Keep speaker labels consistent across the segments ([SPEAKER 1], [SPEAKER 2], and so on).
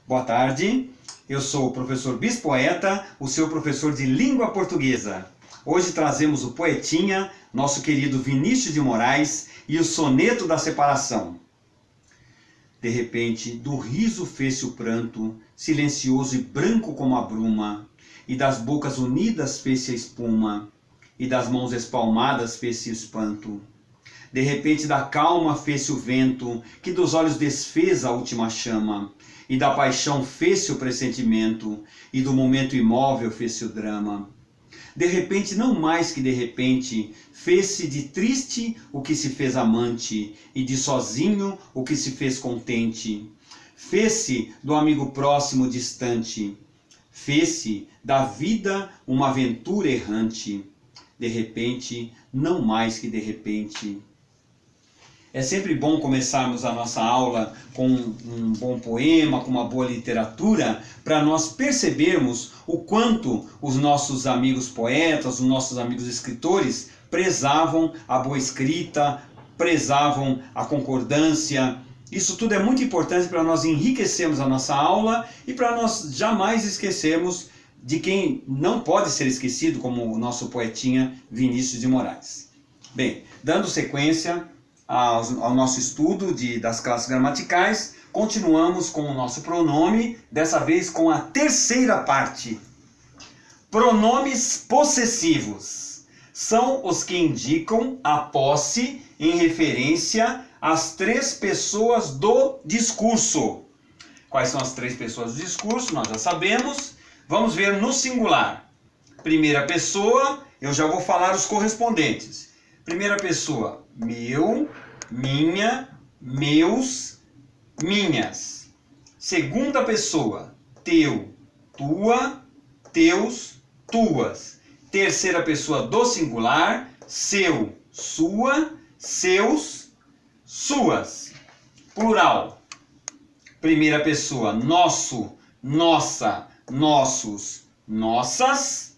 [SPEAKER 1] Boa tarde, eu sou o professor Bispoeta, o seu professor de língua portuguesa. Hoje trazemos o poetinha, nosso querido Vinícius de Moraes, e o soneto da separação. De repente, do riso fez-se o pranto, silencioso e branco como a bruma, e das bocas unidas fez-se a espuma, e das mãos espalmadas fez-se o espanto. De repente da calma fez-se o vento, que dos olhos desfez a última chama, e da paixão fez-se o pressentimento, e do momento imóvel fez-se o drama. De repente, não mais que de repente, fez-se de triste o que se fez amante, e de sozinho o que se fez contente. Fez-se do amigo próximo distante, fez-se da vida uma aventura errante. De repente, não mais que de repente. É sempre bom começarmos a nossa aula com um bom poema, com uma boa literatura, para nós percebermos o quanto os nossos amigos poetas, os nossos amigos escritores prezavam a boa escrita, prezavam a concordância. Isso tudo é muito importante para nós enriquecermos a nossa aula e para nós jamais esquecermos de quem não pode ser esquecido, como o nosso poetinha Vinícius de Moraes. Bem, dando sequência ao nosso estudo das classes gramaticais, continuamos com o nosso pronome, dessa vez com a terceira parte. Pronomes possessivos são os que indicam a posse em referência às três pessoas do discurso. Quais são as três pessoas do discurso? Nós já sabemos. Vamos ver no singular. Primeira pessoa, eu já vou falar os correspondentes. Primeira pessoa, meu, minha, meus, minhas. Segunda pessoa, teu, tua, teus, tuas. Terceira pessoa do singular, seu, sua, seus, suas. Plural. Primeira pessoa, nosso, nossa, nossos, nossas.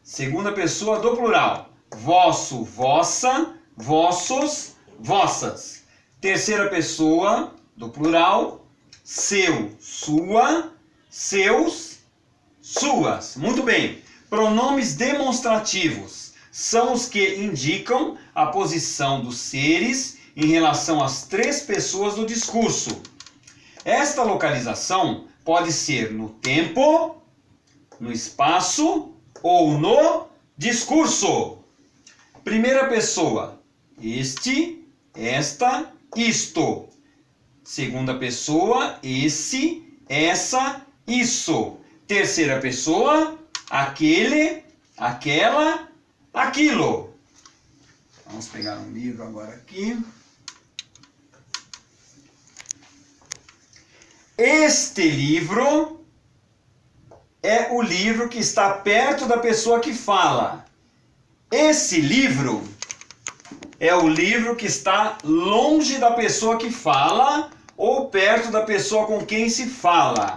[SPEAKER 1] Segunda pessoa do plural, vosso, vossa, vossos, vossas. Terceira pessoa do plural, seu, sua, seus, suas. Muito bem. Pronomes demonstrativos são os que indicam a posição dos seres em relação às três pessoas do discurso. Esta localização pode ser no tempo, no espaço ou no discurso. Primeira pessoa, este, esta, isto. Segunda pessoa, esse, essa, isso. Terceira pessoa, aquele, aquela, aquilo. Vamos pegar um livro agora aqui. Este livro é o livro que está perto da pessoa que fala. Esse livro é o livro que está longe da pessoa que fala ou perto da pessoa com quem se fala.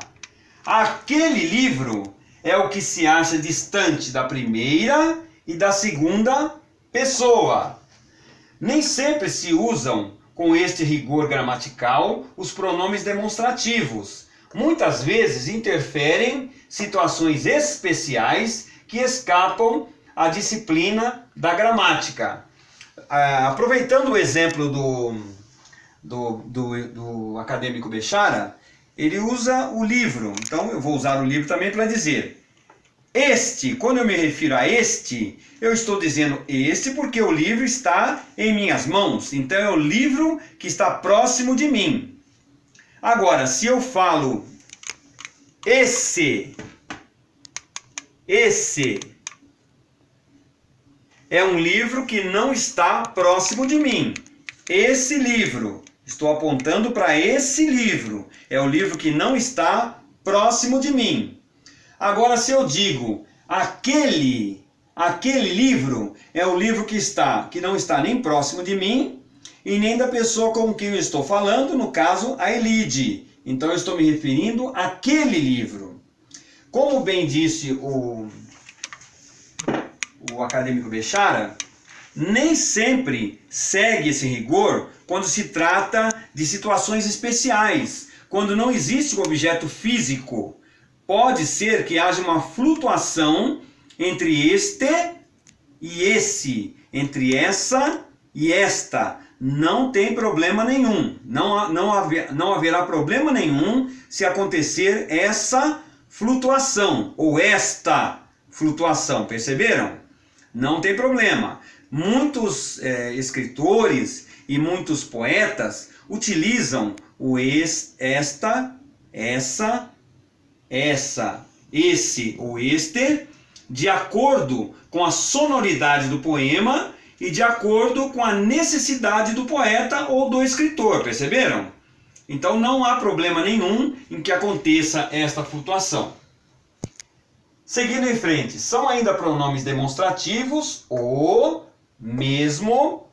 [SPEAKER 1] Aquele livro é o que se acha distante da primeira e da segunda pessoa. Nem sempre se usam com este rigor gramatical os pronomes demonstrativos. Muitas vezes interferem situações especiais que escapam à disciplina da gramática. Aproveitando o exemplo do acadêmico Bechara, ele usa o livro. Então eu vou usar o livro também para dizer este. Quando eu me refiro a este, eu estou dizendo este porque o livro está em minhas mãos. Então é o livro que está próximo de mim. Agora, se eu falo esse é um livro que não está próximo de mim. Esse livro, estou apontando para esse livro, é o livro que não está próximo de mim. Agora, se eu digo aquele livro, é o livro que não está nem próximo de mim e nem da pessoa com quem eu estou falando, no caso, a Elide. Então, eu estou me referindo àquele livro. Como bem disse o acadêmico Bechara, nem sempre segue esse rigor quando se trata de situações especiais, quando não existe um objeto físico. Pode ser que haja uma flutuação entre este e esse, entre essa e esta. Não tem problema nenhum. Não haverá problema nenhum se acontecer essa flutuação ou esta flutuação. Perceberam? Não tem problema. Muitos escritores e muitos poetas utilizam o esta, essa, esse ou este, de acordo com a sonoridade do poema e de acordo com a necessidade do poeta ou do escritor, perceberam? Então não há problema nenhum em que aconteça esta flutuação. Seguindo em frente, são ainda pronomes demonstrativos o, mesmo,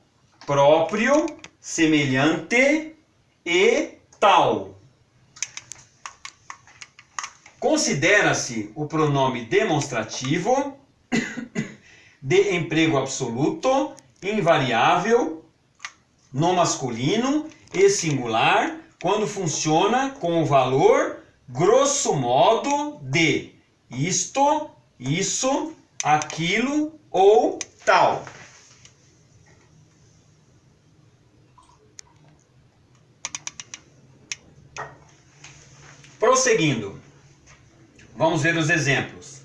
[SPEAKER 1] próprio, semelhante e tal. Considera-se o pronome demonstrativo de emprego absoluto, invariável, no masculino e singular, quando funciona com o valor grosso modo de isto, isso, aquilo ou tal. Prosseguindo, vamos ver os exemplos.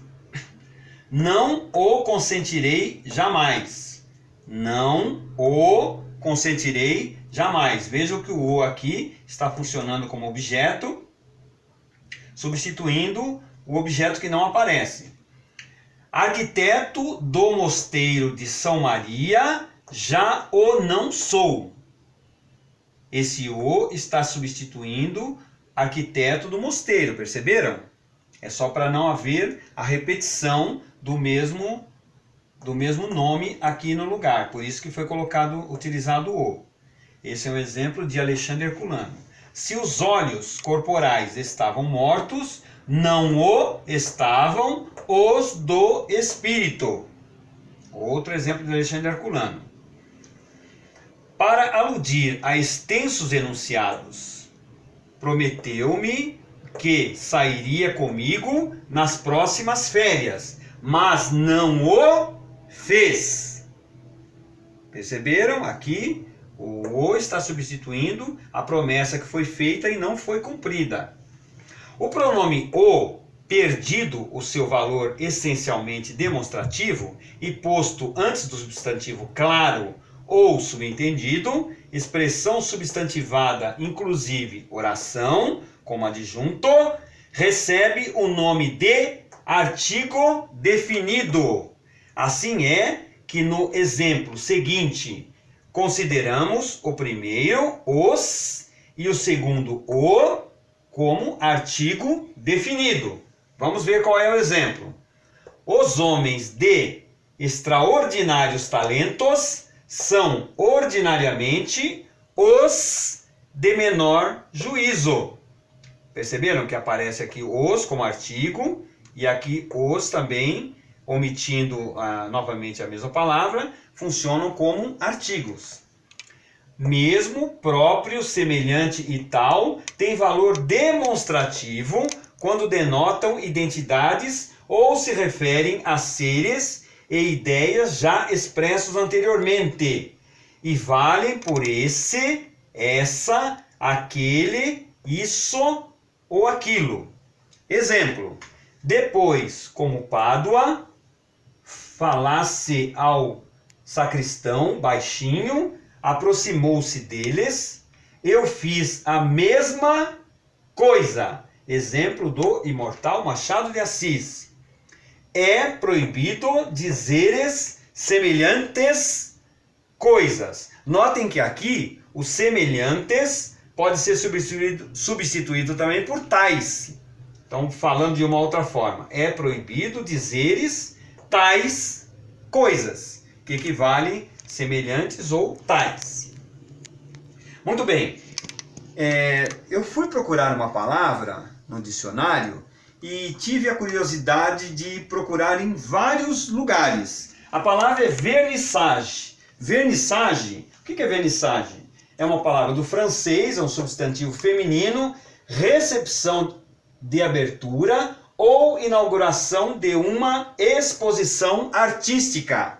[SPEAKER 1] Não o consentirei jamais. Não o consentirei jamais. Vejam que o o aqui está funcionando como objeto, substituindo o objeto que não aparece. Arquiteto do mosteiro de São Maria, já o não sou. Esse o está substituindo arquiteto do mosteiro, perceberam? É só para não haver a repetição do mesmo nome aqui no lugar. Por isso que foi utilizado o. Esse é um exemplo de Alexandre Herculano. Se os olhos corporais estavam mortos, não o estavam os do espírito. Outro exemplo de Alexandre Herculano. Para aludir a extensos enunciados, prometeu-me que sairia comigo nas próximas férias, mas não o fez. Perceberam? Aqui o está substituindo a promessa que foi feita e não foi cumprida. O pronome o, perdido o seu valor essencialmente demonstrativo e posto antes do substantivo claro ou subentendido, expressão substantivada, inclusive oração, como adjunto, recebe o nome de artigo definido. Assim é que no exemplo seguinte, consideramos o primeiro, os, e o segundo, o, como artigo definido. Vamos ver qual é o exemplo. Os homens de extraordinários talentos são ordinariamente os de menor juízo. Perceberam que aparece aqui os como artigo e aqui os também, omitindo novamente a mesma palavra, funcionam como artigos. Mesmo, próprio, semelhante e tal tem valor demonstrativo quando denotam identidades ou se referem a seres e ideias já expressos anteriormente e valem por esse, essa, aquele, isso ou aquilo. Exemplo: depois, como Pádua falasse ao sacristão baixinho, aproximou-se deles, eu fiz a mesma coisa. Exemplo do imortal Machado de Assis. É proibido dizeres semelhantes coisas. Notem que aqui os semelhantes pode ser substituído também por tais. Então, falando de uma outra forma, é proibido dizeres tais coisas, que equivalem semelhantes ou tais. Muito bem. Eu fui procurar uma palavra no dicionário e tive a curiosidade de procurar em vários lugares. A palavra é vernissage. Vernissage, o que é vernissage? É uma palavra do francês, é um substantivo feminino, recepção de abertura ou inauguração de uma exposição artística.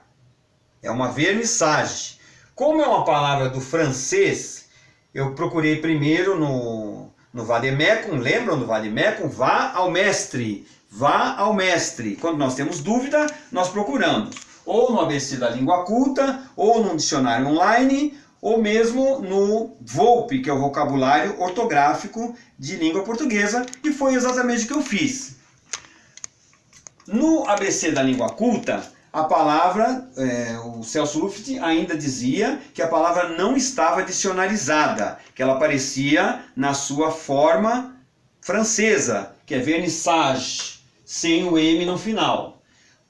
[SPEAKER 1] É uma vernissage. Como é uma palavra do francês, eu procurei primeiro no vademecum, lembram do vademecum? Vá ao mestre, vá ao mestre. Quando nós temos dúvida, nós procuramos. Ou no ABC da Língua Culta, ou no dicionário online, ou mesmo no VOLP, que é o vocabulário ortográfico de língua portuguesa, e foi exatamente o que eu fiz. No ABC da Língua Culta, a palavra, o Celso Luft ainda dizia que a palavra não estava dicionarizada, que ela aparecia na sua forma francesa, que é vernissage, sem o M no final.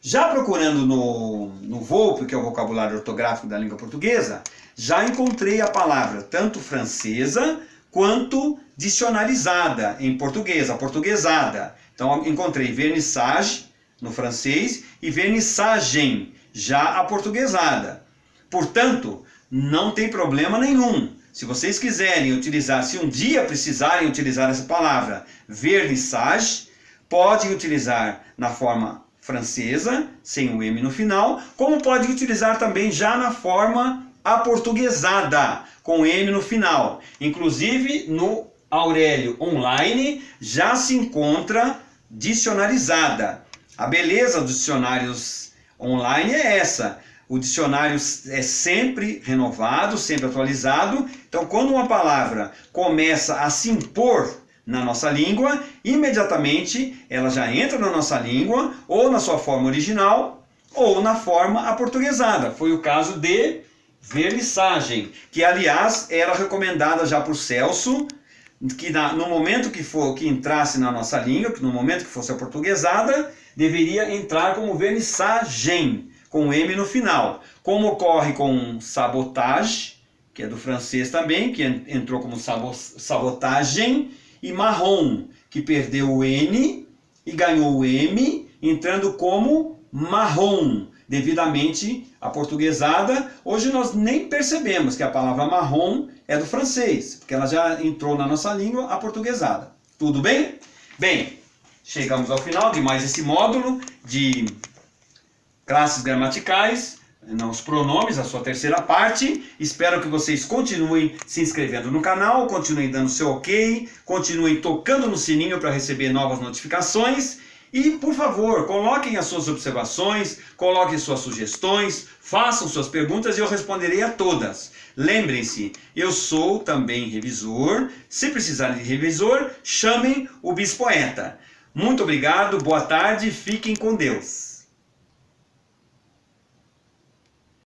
[SPEAKER 1] Já procurando no VOLP, que é o vocabulário ortográfico da língua portuguesa, já encontrei a palavra tanto francesa quanto dicionarizada em português, aportuguesada. Então encontrei vernissage no francês e vernissagem, já aportuguesada. Portanto, não tem problema nenhum. Se vocês quiserem utilizar, se um dia precisarem utilizar essa palavra vernissage, podem utilizar na forma francesa, sem o M no final, como podem utilizar também já na forma aportuguesada, com M no final. Inclusive, no Aurélio Online já se encontra dicionarizada. A beleza dos dicionários online é essa. O dicionário é sempre renovado, sempre atualizado. Então, quando uma palavra começa a se impor na nossa língua, imediatamente ela já entra na nossa língua, ou na sua forma original, ou na forma aportuguesada. Foi o caso de vernissagem, que aliás era recomendada já por Celso, que no momento que entrasse na nossa língua, que no momento que fosse aportuguesada, deveria entrar como vernissagem, com M no final. Como ocorre com sabotage, que é do francês também, que entrou como sabotagem, e marrom, que perdeu o N e ganhou o M, entrando como marrom, devidamente aportuguesada. Hoje nós nem percebemos que a palavra marrom é do francês, porque ela já entrou na nossa língua aportuguesada. Tudo bem? Bem, chegamos ao final de mais esse módulo de classes gramaticais, os pronomes, a sua terceira parte. Espero que vocês continuem se inscrevendo no canal, continuem dando seu ok, continuem tocando no sininho para receber novas notificações. E, por favor, coloquem as suas observações, coloquem suas sugestões, façam suas perguntas e eu responderei a todas. Lembrem-se, eu sou também revisor. Se precisarem de revisor, chamem o Bispoeta. Muito obrigado, boa tarde, fiquem com Deus.